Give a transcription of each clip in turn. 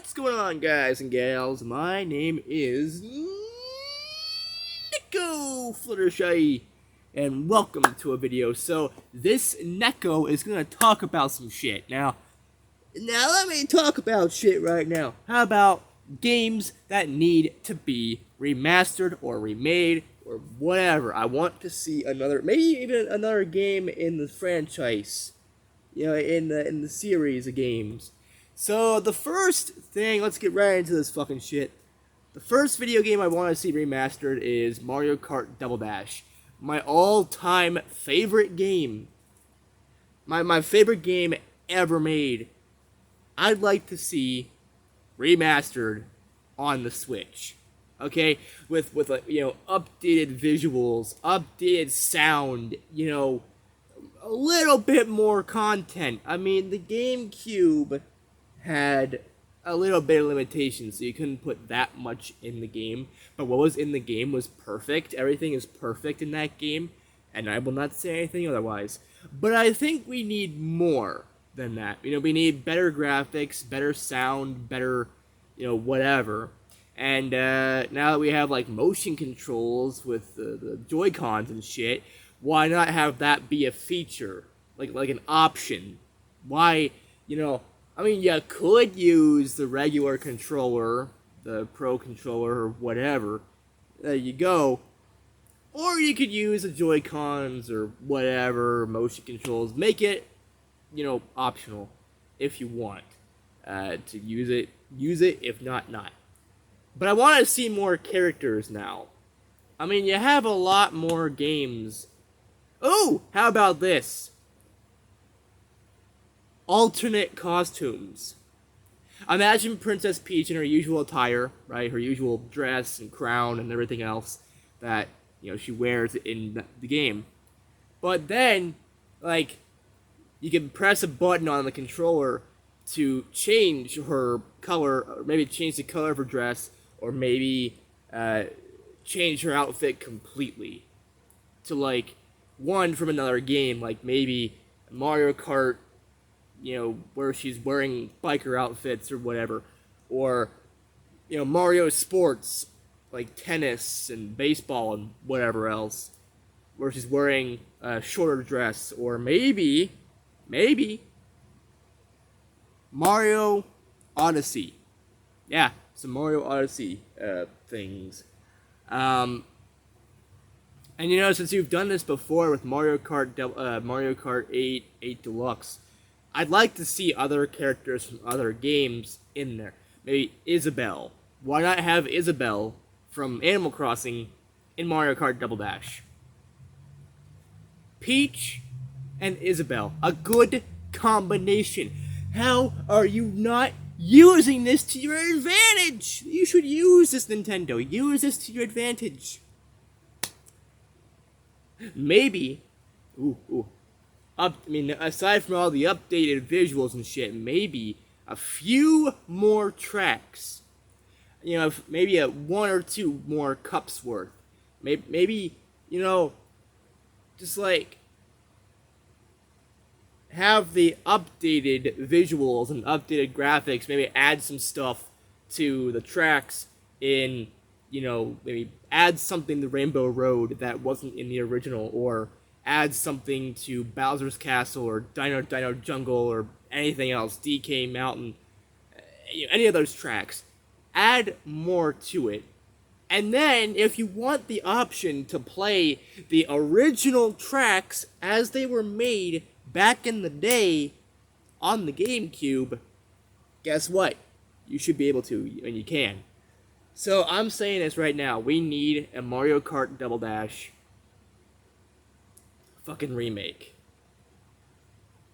What's going on, guys and gals? My name is Nico Fluttershy, and welcome to a video. So, this Neko is gonna talk about some shit. Now let me talk about shit right now. How about games that need to be remastered or remade or whatever? I want to see another, maybe even another game in the franchise. You know, in the series of games. So the first thing, let's get right into this fucking shit. The first video game I want to see remastered is Mario Kart Double Dash. My all-time favorite game. My favorite game ever made. I'd like to see remastered on the Switch. Okay, with like, you know, updated visuals, updated sound, you know, a little bit more content. I mean, the GameCube had a little bit of limitations, so you couldn't put that much in the game. But what was in the game was perfect. Everything is perfect in that game, and I will not say anything otherwise. But I think we need more than that. You know, we need better graphics, better sound, better, you know, whatever. And now that we have like motion controls with the Joy-Cons and shit, why not have that be a feature, like an option? Why, you know, I mean, you could use the regular controller, the Pro controller or whatever. There you go. Or you could use the Joy-Cons or whatever, motion controls. Make it, you know, optional if you want to use it. Use it, if not, not. But I want to see more characters now. I mean, you have a lot more games. Oh, how about this? Alternate costumes. Imagine Princess Peach in her usual attire, right? Her usual dress and crown and everything else that, you know, she wears in the game. But then, like, you can press a button on the controller to change her color, or maybe change the color of her dress, or maybe change her outfit completely to, like, one from another game, like maybe Mario Kart, you know, where she's wearing biker outfits or whatever, or, you know, Mario Sports, like tennis and baseball and whatever else, where she's wearing a shorter dress, or maybe Mario Odyssey. Yeah, some Mario Odyssey things. And you know, since you've done this before with Mario Kart 8 Deluxe, I'd like to see other characters from other games in there. Maybe Isabelle. Why not have Isabelle from Animal Crossing in Mario Kart Double Dash? Peach and Isabelle. A good combination. How are you not using this to your advantage? You should use this, Nintendo. Use this to your advantage. Maybe, I mean, aside from all the updated visuals and shit, maybe a few more tracks. You know, maybe one or two more cups worth. Maybe, you know, just like have the updated visuals and updated graphics. Maybe add some stuff to the tracks in, you know, maybe add something to Rainbow Road that wasn't in the original, or add something to Bowser's Castle, or Dino Jungle, or anything else, DK Mountain, you know, any of those tracks. Add more to it. And then, if you want the option to play the original tracks as they were made back in the day on the GameCube, guess what? You should be able to, and you can. So, I'm saying this right now. We need a Mario Kart Double Dash fucking remake.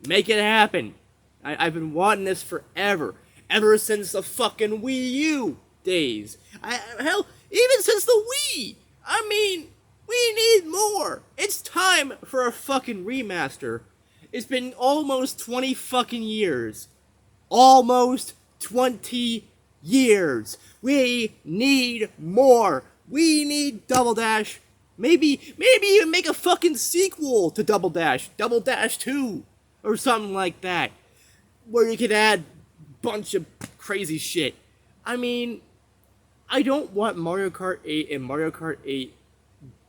Make it happen. I've been wanting this forever. Ever since the fucking Wii U days. Hell, even since the Wii. I mean, we need more. It's time for a fucking remaster. It's been almost 20 fucking years. Almost 20 years. We need more. We need Double Dash. Maybe even make a fucking sequel to Double Dash 2, or something like that, where you could add bunch of crazy shit. I mean, I don't want Mario Kart 8 and Mario Kart 8.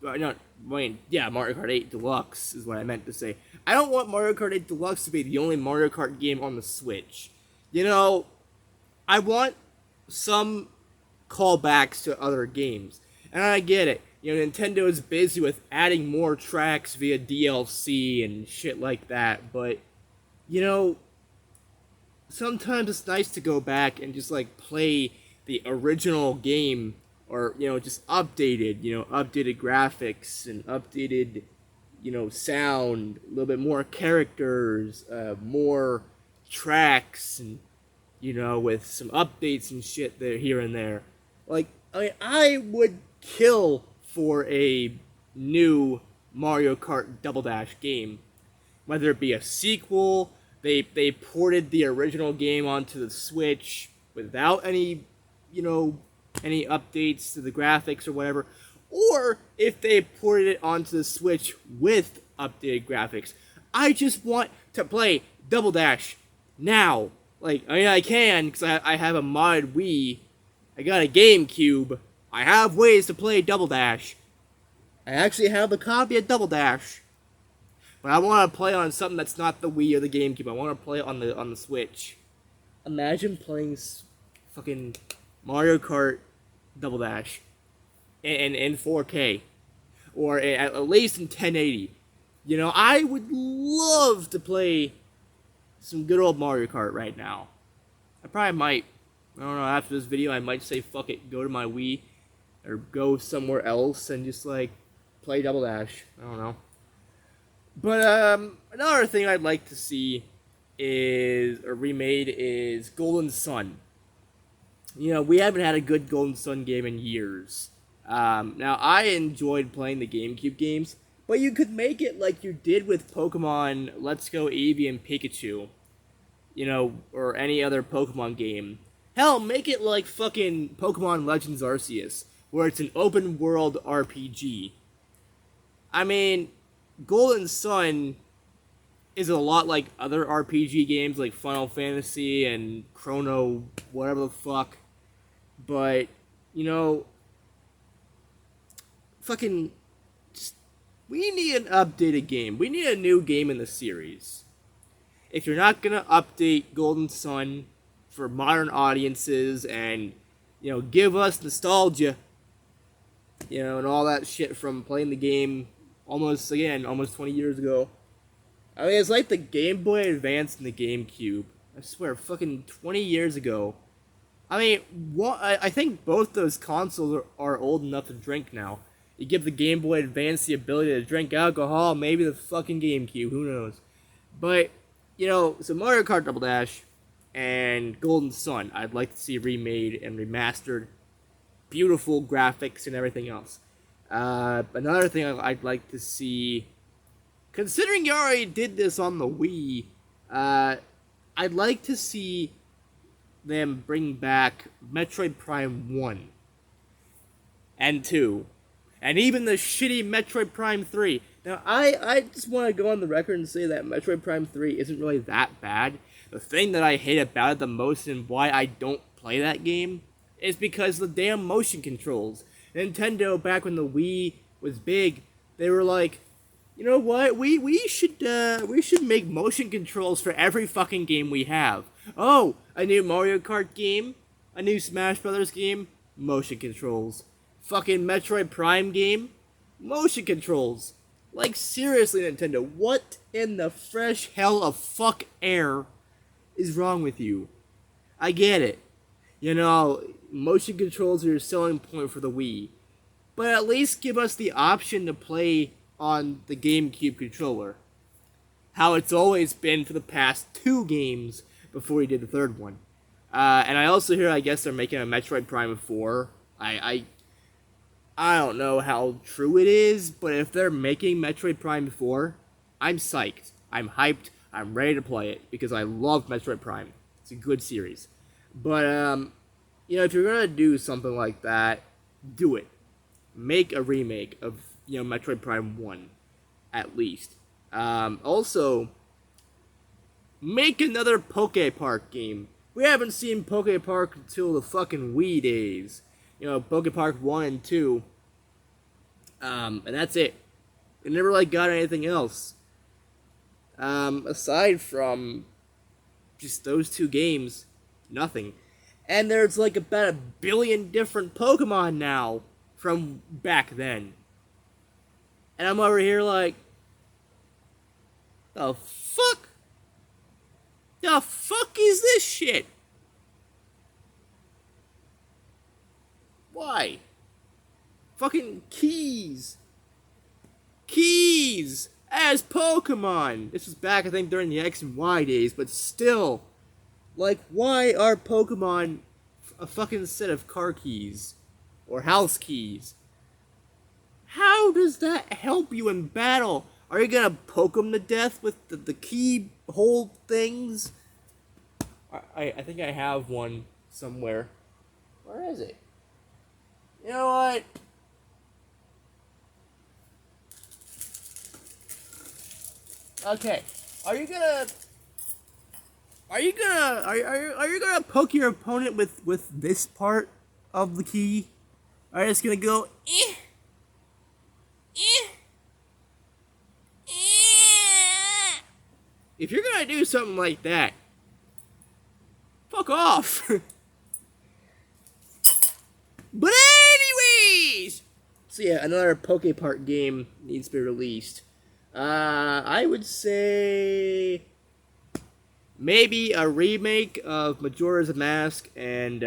Mario Kart 8 Deluxe is what I meant to say. I don't want Mario Kart 8 Deluxe to be the only Mario Kart game on the Switch. You know, I want some callbacks to other games. And I get it. You know, Nintendo is busy with adding more tracks via DLC and shit like that, but, you know, sometimes it's nice to go back and just, like, play the original game, or, you know, just updated graphics and updated, sound, a little bit more characters, more tracks, and, with some updates and shit there, here and there. Like, I would kill for a new Mario Kart Double Dash game. Whether it be a sequel, they ported the original game onto the Switch without any updates to the graphics or whatever, or if they ported it onto the Switch with updated graphics. I just want to play Double Dash now. I can, because I have a modded Wii, I got a GameCube, I have ways to play Double Dash. I actually have a copy of Double Dash. But I want to play on something that's not the Wii or the GameCube. I want to play on the Switch. Imagine playing fucking Mario Kart Double Dash in 4K, or at least in 1080. I would love to play some good old Mario Kart right now. I probably might. I don't know, after this video, I might say fuck it, go to my Wii, or go somewhere else and just, play Double Dash. I don't know. But, another thing I'd like to see remade is Golden Sun. We haven't had a good Golden Sun game in years. Now, I enjoyed playing the GameCube games, but you could make it like you did with Pokemon Let's Go Eevee and Pikachu, or any other Pokemon game. Hell, make it like fucking Pokemon Legends Arceus, where it's an open world RPG. I mean, Golden Sun is a lot like other RPG games like Final Fantasy and Chrono, whatever the fuck. But, fucking, we need an updated game. We need a new game in the series. If you're not gonna update Golden Sun for modern audiences and, give us nostalgia, and all that shit from playing the game almost 20 years ago. I mean, it's like the Game Boy Advance and the GameCube. I swear, fucking 20 years ago. I mean, I think both those consoles are old enough to drink now. You give the Game Boy Advance the ability to drink alcohol, maybe the fucking GameCube, who knows. But, so Mario Kart Double Dash and Golden Sun, I'd like to see remade and remastered. Beautiful graphics and everything else. Another thing I'd like to see, considering you already did this on the Wii, I'd like to see them bring back Metroid Prime 1 and 2, and even the shitty Metroid Prime 3. Now, I just want to go on the record and say that Metroid Prime 3 isn't really that bad. The thing that I hate about it the most and why I don't play that game is because the damn motion controls. Nintendo, back when the Wii was big, they were like, you know what, we should make motion controls for every fucking game we have. Oh, a new Mario Kart game, a new Smash Brothers game, motion controls. Fucking Metroid Prime game, motion controls. Like, seriously, Nintendo, what in the fresh hell of fuck air is wrong with you? I get it. Motion controls are your selling point for the Wii. But at least give us the option to play on the GameCube controller. How it's always been for the past 2 games before you did the 3rd one. And I also hear, I guess, they're making a Metroid Prime 4. I don't know how true it is, but if they're making Metroid Prime 4, I'm psyched. I'm hyped. I'm ready to play it, because I love Metroid Prime. It's a good series. But, if you're gonna do something like that, do it. Make a remake of, Metroid Prime 1, at least. Also, make another Poke Park game, we haven't seen Poke Park until the fucking Wii days. You know, Poke Park 1 and 2. And that's it. It never, like, got anything else. Aside from just those two games, nothing. And there's, like, about 1 billion different Pokemon now from back then. And I'm over here like, the fuck? The fuck is this shit? Why? Fucking keys. Keys as Pokemon. This was back, I think, during the X and Y days, but still. Like, why are Pokemon a fucking set of car keys? Or house keys? How does that help you in battle? Are you gonna poke them to death with the keyhole things? I think I have one somewhere. Where is it? You know what? Okay. Are you gonna poke your opponent with this part of the key? Are you just gonna go eh? If you're gonna do something like that, fuck off. But anyways, so yeah, another Poke Park game needs to be released. I would say maybe a remake of Majora's Mask and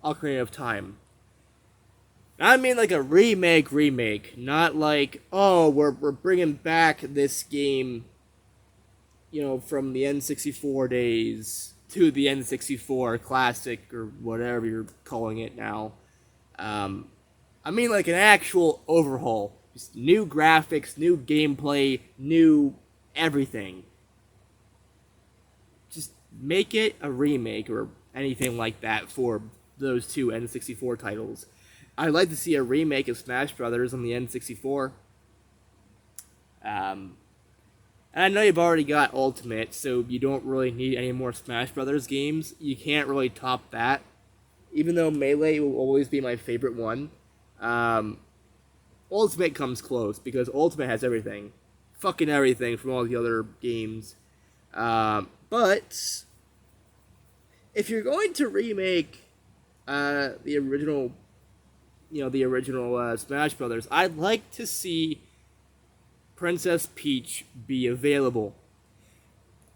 Ocarina of Time. I mean like a remake, not like, oh, we're bringing back this game, you know, from the N64 days to the N64 Classic or whatever you're calling it now. I mean like an actual overhaul. Just new graphics, new gameplay, new everything. Just make it a remake or anything like that for those two N64 titles. I'd like to see a remake of Smash Brothers on the N64. And I know you've already got Ultimate, so you don't really need any more Smash Brothers games. You can't really top that. Even though Melee will always be my favorite one. Ultimate comes close, because Ultimate has everything. Fucking everything from all the other games. But if you're going to remake the original Smash Brothers, I'd like to see Princess Peach be available.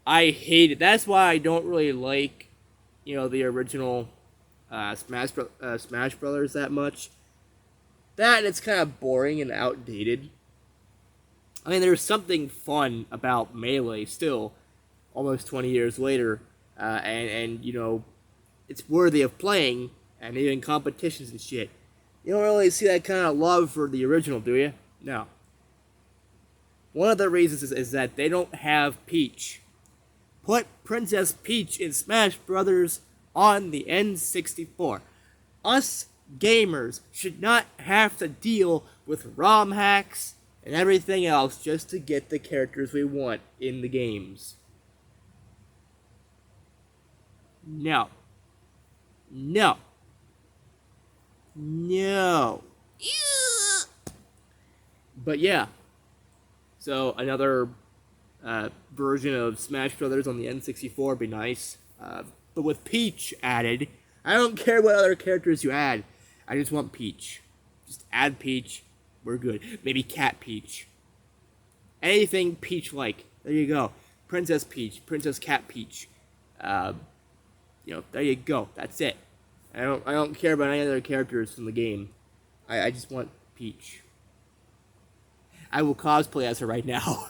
I hate it. That's why I don't really like, the original Smash Brothers that much. That, and it's kind of boring and outdated. I mean, there's something fun about Melee still, almost 20 years later, and it's worthy of playing, and even competitions and shit. You don't really see that kind of love for the original, do you? No. One of the reasons is that they don't have Peach. Put Princess Peach in Smash Brothers on the N64. Us gamers should not have to deal with ROM hacks and everything else just to get the characters we want in the games. No. No. No. But yeah. So another version of Smash Brothers on the N64 would be nice. But with Peach added, I don't care what other characters you add. I just want Peach. Just add Peach. We're good. Maybe Cat Peach. Anything Peach-like. There you go. Princess Peach. Princess Cat Peach. There you go. That's it. I don't care about any other characters from the game. I just want Peach. I will cosplay as her right now.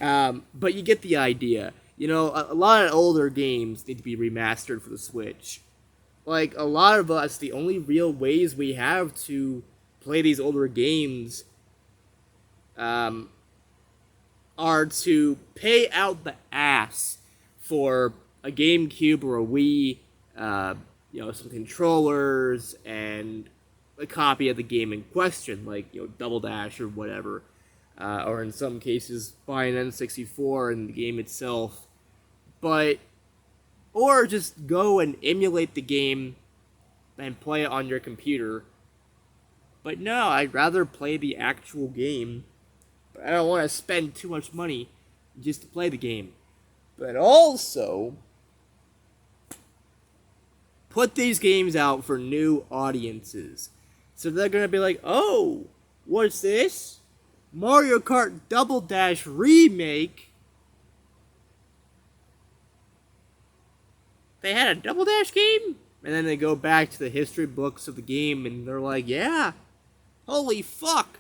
But you get the idea. A lot of older games need to be remastered for the Switch. Like, a lot of us, the only real ways we have to play these older games are to pay out the ass for a GameCube or a Wii, some controllers, and a copy of the game in question, like, Double Dash or whatever. Or in some cases, buy an N64 and the game itself. But, or just go and emulate the game and play it on your computer. But no, I'd rather play the actual game. But I don't want to spend too much money just to play the game. But also, put these games out for new audiences. So they're going to be like, oh, what's this? Mario Kart Double Dash Remake? They had a Double Dash game? And then they go back to the history books of the game and they're like, yeah, holy fuck.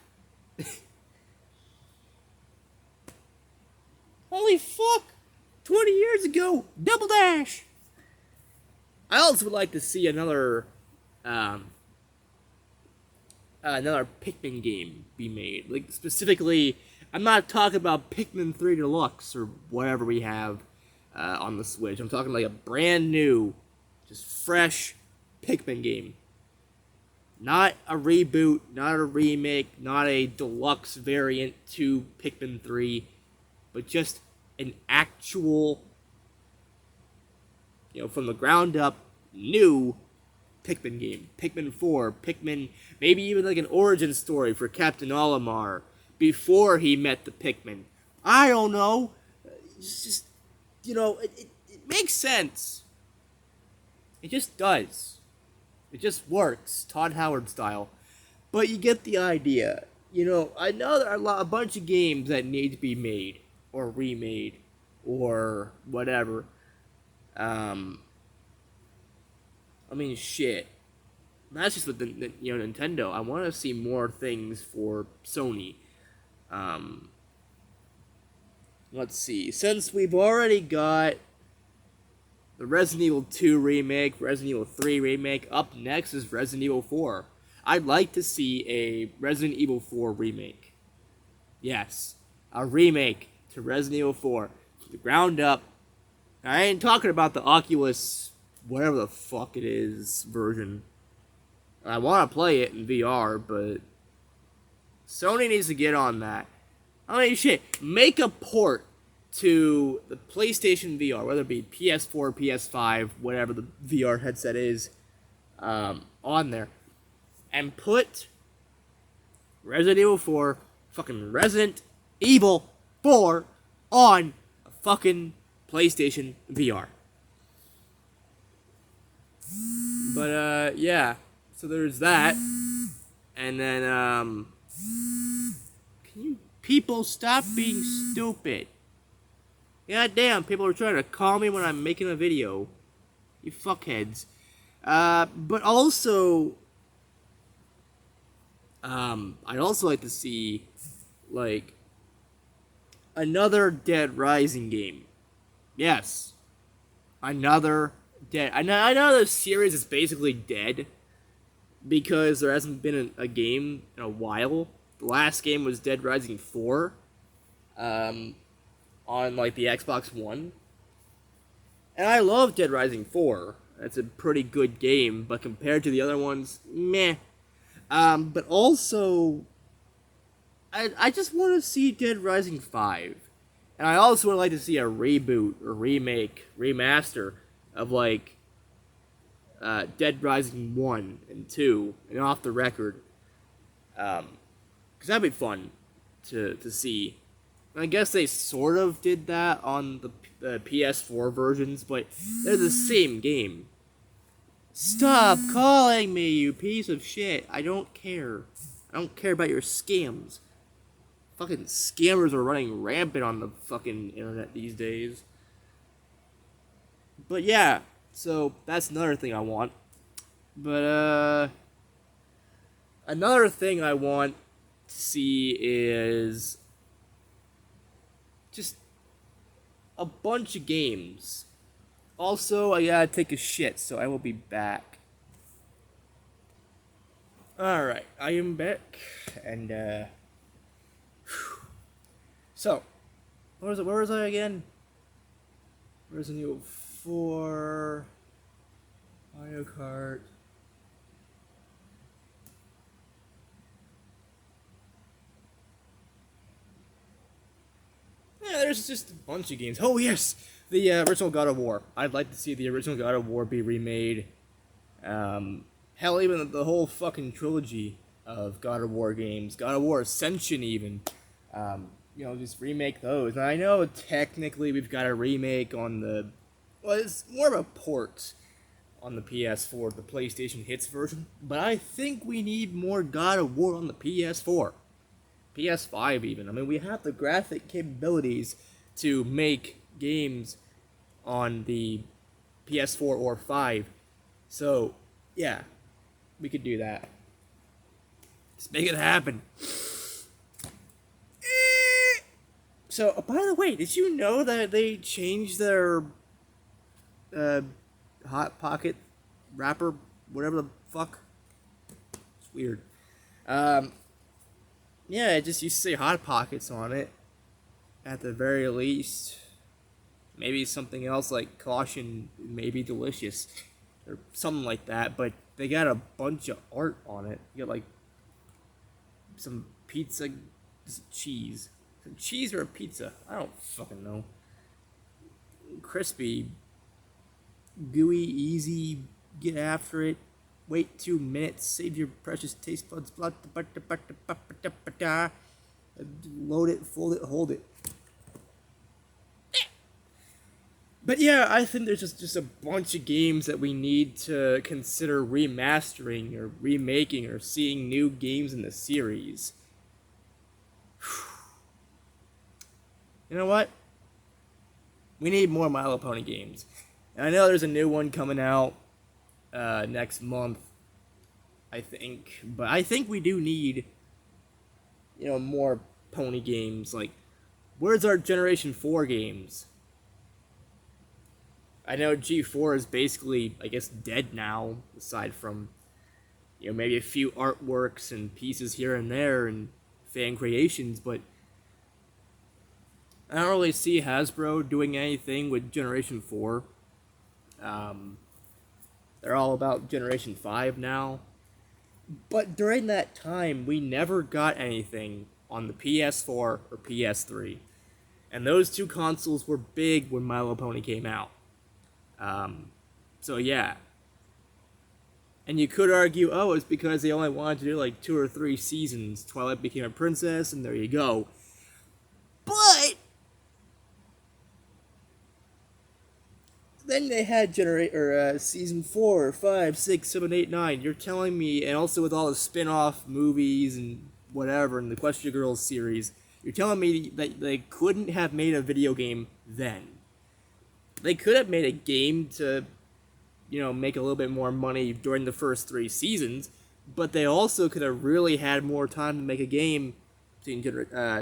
Holy fuck. 20 years ago, Double Dash. I also would like to see another Pikmin game be made. Like, specifically, I'm not talking about Pikmin 3 Deluxe or whatever we have on the Switch. I'm talking like a brand new, just fresh Pikmin game. Not a reboot, not a remake, not a deluxe variant to Pikmin 3, but just an actual, from the ground up, new Pikmin game. Pikmin 4, Pikmin, maybe even like an origin story for Captain Olimar before he met the Pikmin. I don't know. It's just, it makes sense. It just does. It just works, Todd Howard style. But you get the idea. I know there are a bunch of games that need to be made, or remade, or whatever. Shit. That's just with Nintendo. I want to see more things for Sony. Let's see. Since we've already got the Resident Evil 2 remake, Resident Evil 3 remake, up next is Resident Evil 4. I'd like to see a Resident Evil 4 remake. Yes, a remake to Resident Evil 4. From the ground up. I ain't talking about the Oculus, whatever the fuck it is, version. I want to play it in VR, but Sony needs to get on that. Shit, make a port to the PlayStation VR, whether it be PS4, PS5, whatever the VR headset is, on there. And put Resident Evil 4, fucking Resident Evil 4, on a fucking PlayStation VR. But, yeah. So there's that. And then, can you people stop being stupid? God damn, people are trying to call me when I'm making a video. You fuckheads. But also, I'd also like to see, like, another Dead Rising game. Yes. Another Dead. I know the series is basically dead, because there hasn't been a game in a while. The last game was Dead Rising 4. On, like, the Xbox One. And I love Dead Rising 4. It's a pretty good game, but compared to the other ones, meh. But also, I just want to see Dead Rising 5. And I also would like to see a reboot, or remake, remaster of, like, Dead Rising 1 and 2, and Off the Record. Because that'd be fun to see. I guess they sort of did that on the PS4 versions, but they're the same game. Stop calling me, you piece of shit. I don't care. I don't care about your scams. Fucking scammers are running rampant on the fucking internet these days. But yeah, so that's another thing I want. But, another thing I want to see is just a bunch of games. Also, I gotta take a shit, so I will be back. Alright, I am back, and, so, where was I again? Resident Evil 4, Mario Kart. Yeah, there's just a bunch of games. Oh, yes! The original God of War. I'd like to see the original God of War be remade. Hell, even the whole fucking trilogy of God of War games, God of War Ascension, even. Just remake those. And I know technically we've got a remake on the. Well, it's more of a port on the PS4, the PlayStation Hits version. But I think we need more God of War on the PS4. PS5 even. I mean, we have the graphic capabilities to make games on the PS4 or 5. So, yeah, we could do that. Let's make it happen. So, by the way, did you know that they changed their Hot Pocket wrapper, whatever the fuck? It's weird. Yeah, it just used to say Hot Pockets on it. At the very least. Maybe something else like caution, maybe delicious. Or something like that. But they got a bunch of art on it. You got like some pizza, some cheese. Some cheese or a pizza? I don't fucking know. Crispy. Gooey, easy, get after it. Wait 2 minutes, save your precious taste buds. Load it, fold it, hold it. But yeah, I think there's just a bunch of games that we need to consider remastering or remaking or seeing new games in the series. You know what? We need more My Little Pony games. And I know there's a new one coming out next month, I think. But I think we do need, more pony games. Like, where's our Generation 4 games? I know G4 is basically, I guess, dead now, aside from, maybe a few artworks and pieces here and there and fan creations, but I don't really see Hasbro doing anything with Generation 4. They're all about Generation 5 now. But during that time, we never got anything on the PS4 or PS3. And those two consoles were big when My Little Pony came out. So yeah. And you could argue, oh, it's because they only wanted to do like 2 or 3 seasons. Twilight became a princess, and there you go. But then they had season 4, 5, 6, 7, 8, 9. You're telling me, and also with all the spin-off movies and whatever, and the Question Girls series, you're telling me that they couldn't have made a video game then. They could have made a game to, make a little bit more money during the first 3 seasons, but they also could have really had more time to make a game between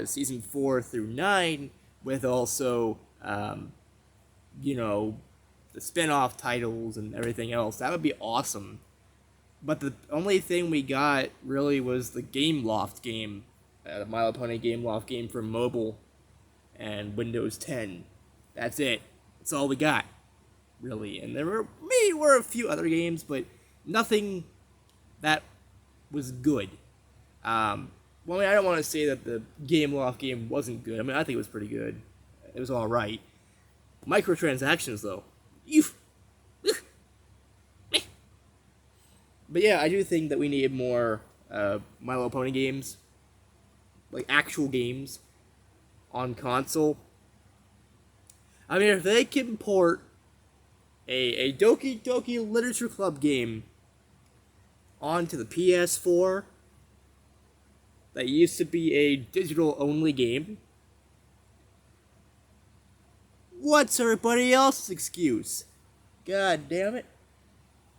season 4 through 9, with also, the spin-off titles and everything else. That would be awesome. But the only thing we got, really, was the Gameloft game. The My Little Pony Gameloft game for mobile and Windows 10. That's it. That's all we got, really. And there were a few other games, but nothing that was good. I don't want to say that the Gameloft game wasn't good. I mean, I think it was pretty good. It was alright. Microtransactions, though. But yeah, I do think that we need more My Little Pony games. Like, actual games on console. I mean, if they can port a Doki Doki Literature Club game onto the PS4 that used to be a digital-only game, what's everybody else's excuse? God damn it.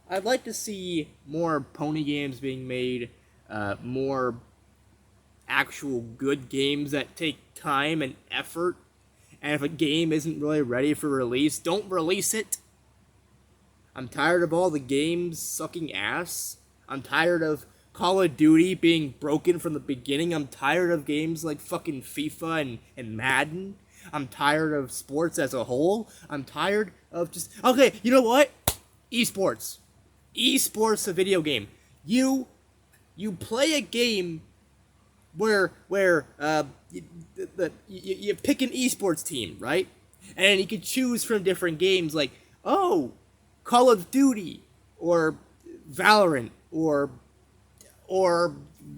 I'd like to see more pony games being made, more actual good games that take time and effort. And if a game isn't really ready for release, don't release it. I'm tired of all the games sucking ass. I'm tired of Call of Duty being broken from the beginning. I'm tired of games like fucking FIFA and Madden. I'm tired of sports as a whole. I'm tired of just... Okay, you know what? Esports. Esports a video game. You play a game where you pick an esports team, right? And you can choose from different games like, oh, Call of Duty, or Valorant, or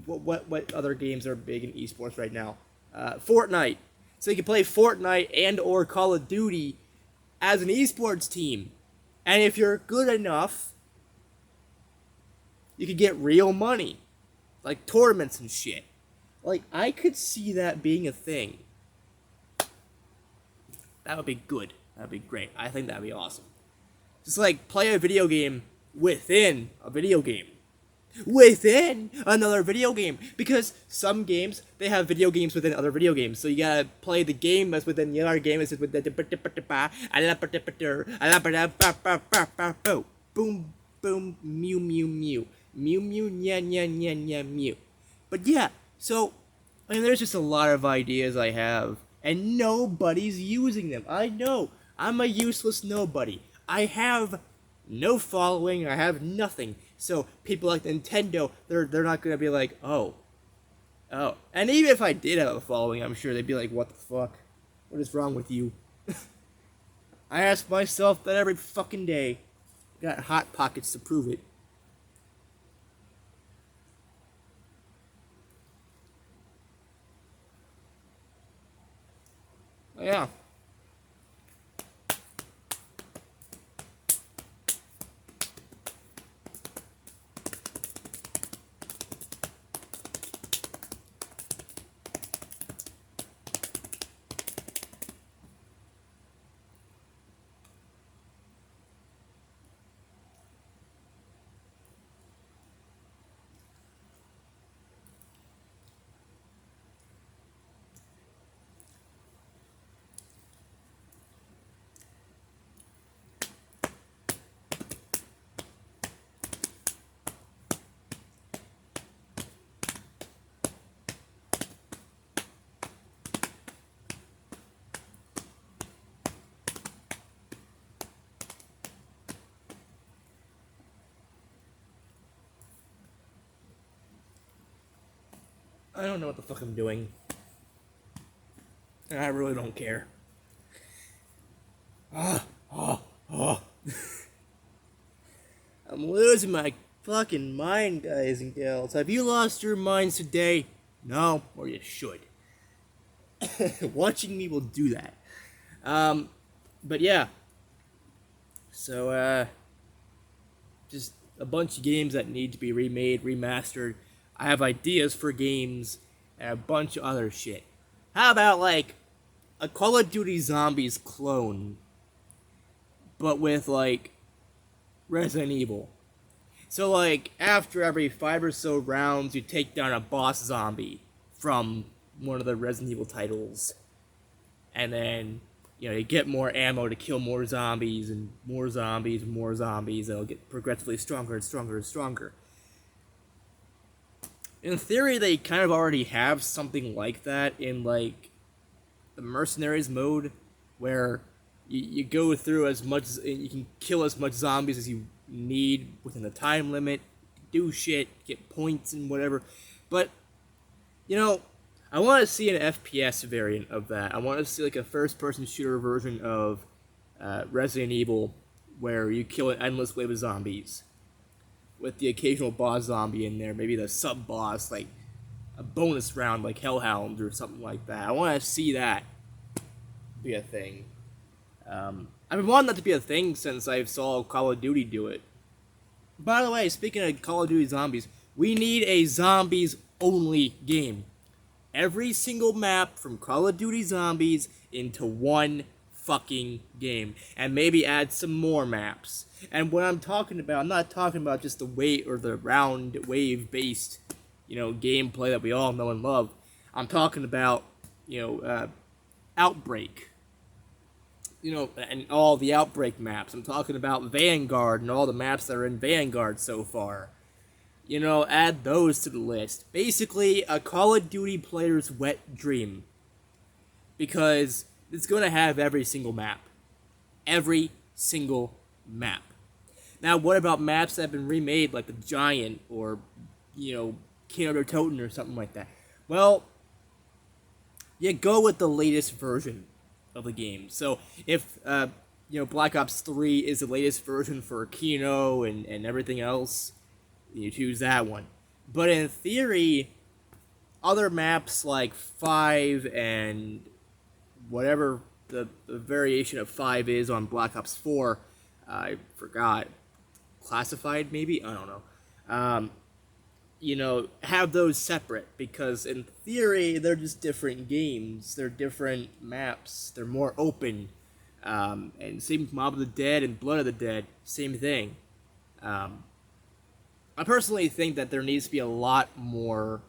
what other games are big in esports right now? Fortnite. So you can play Fortnite and or Call of Duty as an esports team. And if you're good enough, you could get real money. Like tournaments and shit. Like, I could see that being a thing. That would be good. That would be great. I think that would be awesome. Just like play a video game within a video game. Within another video game. Because some games, they have video games within other video games. So you gotta play the game that's within the other game. It's with the boom, boom, mew, mew, mew. Mew, mew, nya, nya, nya, nya, mew. But yeah, so, I mean, there's just a lot of ideas I have, and nobody's using them. I know. I'm a useless nobody. I have no following. I have nothing. So people like Nintendo, they're not gonna be like, oh. And even if I did have a following, I'm sure they'd be like, what the fuck? What is wrong with you? I ask myself that every fucking day. Got hot pockets to prove it. Yeah. I don't know what the fuck I'm doing. And I really don't care. I'm losing my fucking mind, guys and gals. Have you lost your minds today? No, or you should. Watching me will do that. But yeah. So, just a bunch of games that need to be remade, remastered. I have ideas for games and a bunch of other shit. How about, like, a Call of Duty Zombies clone, but with, like, Resident Evil? So, like, after every 5 or so rounds, you take down a boss zombie from one of the Resident Evil titles. And then, you know, you get more ammo to kill more zombies, and more zombies, and more zombies, and it'll get progressively stronger and stronger and stronger. In theory, they kind of already have something like that in, like, the Mercenaries mode, where you go through as much, you can kill as much zombies as you need within the time limit, do shit, get points and whatever. But, you know, I want to see an FPS variant of that. I want to see, like, a first-person shooter version of Resident Evil, where you kill an endless wave of zombies, with the occasional boss zombie in there, maybe the sub-boss, like a bonus round like Hellhounds or something like that. I want to see that be a thing. I've been wanting that to be a thing since I saw Call of Duty do it. By the way, speaking of Call of Duty Zombies, we need a zombies-only game. Every single map from Call of Duty Zombies into one fucking game, and maybe add some more maps. And what I'm talking about, I'm not talking about just the weight or the round wave based, you know, gameplay that we all know and love. I'm talking about, you know, Outbreak, you know, and all the Outbreak maps. I'm talking about Vanguard and all the maps that are in Vanguard so far. You know, add those to the list. Basically, a Call of Duty player's wet dream, because it's going to have every single map. Every single map. Now, what about maps that have been remade, like the Giant, or, you know, Kino der Toten, or something like that? Well, you go with the latest version of the game. So if Black Ops 3 is the latest version for Kino and everything else, you choose that one. But in theory, other maps like 5 and whatever the variation of 5 is on Black Ops 4, I forgot. Classified, maybe? I don't know. Have those separate, because in theory, they're just different games. They're different maps. They're more open. And same with Mob of the Dead and Blood of the Dead, same thing. I personally think that there needs to be a lot more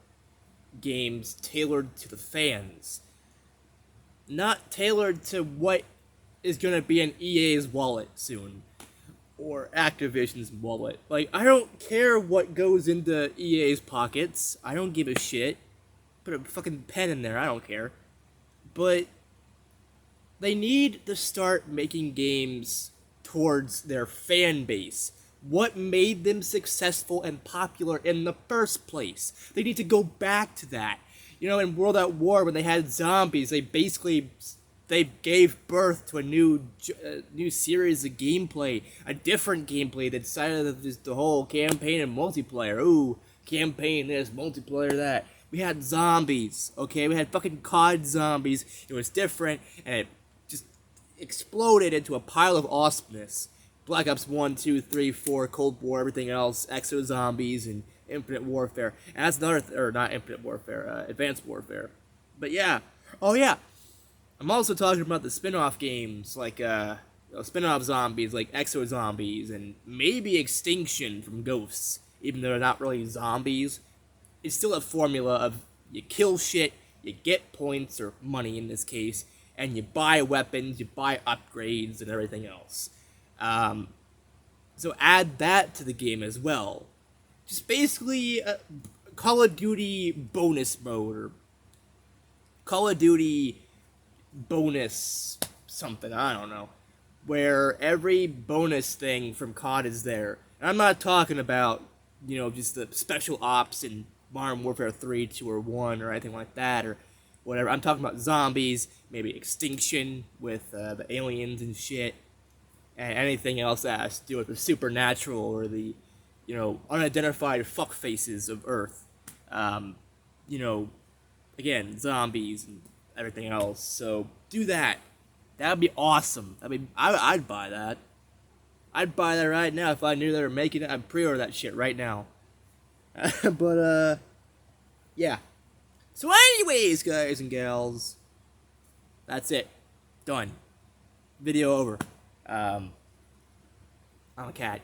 games tailored to the fans. Not tailored to what is going to be in EA's wallet soon. Or Activision's wallet. Like, I don't care what goes into EA's pockets. I don't give a shit. Put a fucking pen in there, I don't care. But they need to start making games towards their fan base. What made them successful and popular in the first place? They need to go back to that. In World at War, when they had zombies, they gave birth to a new series of gameplay, a different gameplay that decided that just the whole campaign and multiplayer. Ooh, campaign this, multiplayer that. We had zombies, okay? We had fucking COD zombies. It was different, and it just exploded into a pile of awesomeness. Black Ops 1, 2, 3, 4, Cold War, everything else, Exo Zombies, and Infinite Warfare. And that's another, not Infinite Warfare, Advanced Warfare. But yeah. Oh yeah. I'm also talking about the spin-off games, like, spin-off zombies, like Exo Zombies, and maybe Extinction from Ghosts, even though they're not really zombies. It's still a formula of you kill shit, you get points, or money in this case, and you buy weapons, you buy upgrades, and everything else. So add that to the game as well. Just basically Call of Duty bonus mode, or Call of Duty bonus something, I don't know, where every bonus thing from COD is there. And I'm not talking about, just the special ops in Modern Warfare 3, 2, or 1, or anything like that, or whatever. I'm talking about zombies, maybe Extinction with the aliens and shit, and anything else that has to do with the supernatural or the, unidentified fuckfaces of Earth. Again, zombies and everything else. So do that. That would be awesome. I'd buy that. I'd buy that right now if I knew they were making it. I'd pre-order that shit right now. But yeah. So anyways, guys and gals, that's it. Done. Video over. I'm a cat.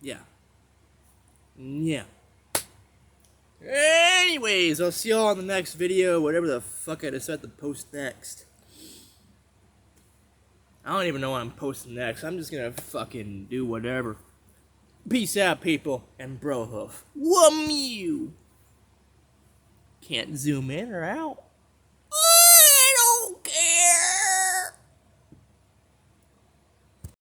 Yeah. Yeah. Anyways, I'll see y'all in the next video, whatever the fuck I decide to post next. I don't even know what I'm posting next. I'm just gonna fucking do whatever. Peace out, people, and bro hoof. Wham you! Can't zoom in or out.